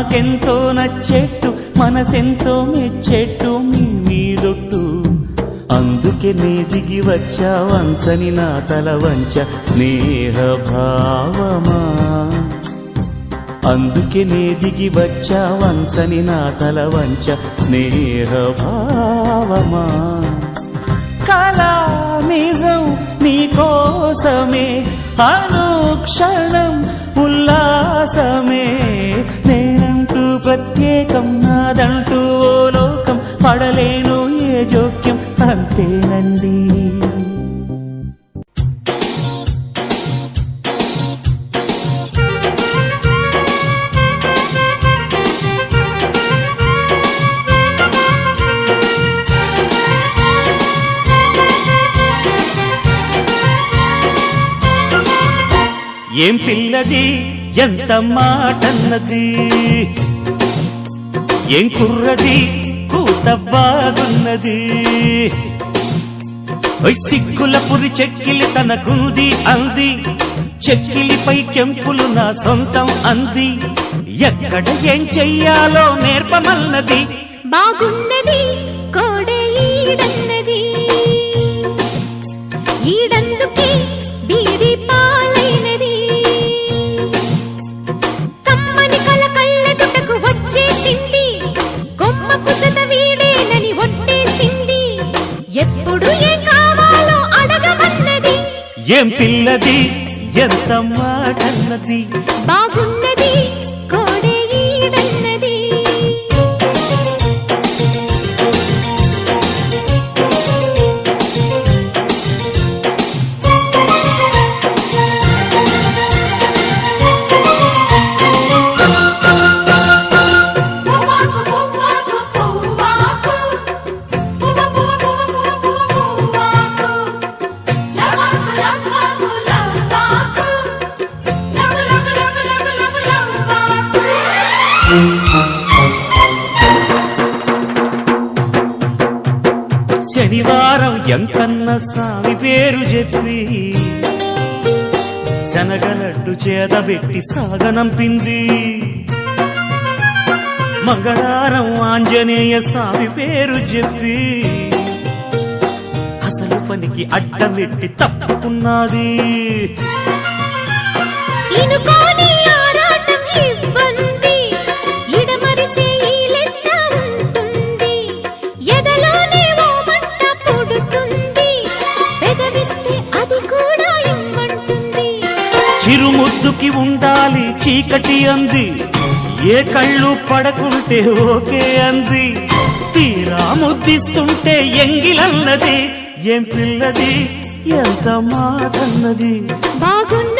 మాకెంతో నచ్చేట్టు మనసెంతో మెచ్చేట్టు మీ మీదొట్టు అందుకే నే దిగి వచ్చా వంచని నా తల వంచ స్నేహ భావమా అందుకే నే దిగి వచ్చా వంచని నా తల వంచ స్నేహ భావమా కళా నిజం నీకోసమే అనుక్షణం ఉల్లాసమే నేనంటూ ప్రత్యేకం నాదంటూ ఓ లోకం పడలేను ఏ జోక్యం అంతేనండి ఏం పిల్లది ఎంత మాటన్నది ఏం కుర్రది కూత బాగున్నది సిక్కుల పురి చెక్కిలి తనకుంది అంది చెక్కిలిపై కెంపులు నా సొంతం అంది ఎక్కడ ఏం చెయ్యాలో నేర్పమన్నది బాగున్నది కోడే ఈడన్నది ఈడందుకే బీడి పాలైనది కమ్మని కల కళ్ళెదుటకు వచ్చేసింది కొమ్మకు జత వీడేనని ఒట్టేసింది ఎప్పుడు ఏం కావాలో అడగమన్నది ఏం పిల్లది ఎంత మాటన్నది బాగున్నది కోడే ఈడన్నది శనివారం ఎంకన్న స్వామి పేరు చెప్పి శనగలడ్డు చేదబెట్టి సాగనంపింది మంగళవారం ఆంజనేయ స్వామి పేరు చెప్పి అసలు పనికి అడ్డమెట్టి తప్పుకున్నది చిరుముద్దుకి ఉండాలి చీకటి అంది ఏ కళ్ళు పడకుంటే ఓకే అంది తీరా ముద్దిస్తుంటే ఎంగిలన్నది ఏం పిల్లది ఎంత మాటన్నది బాగుంది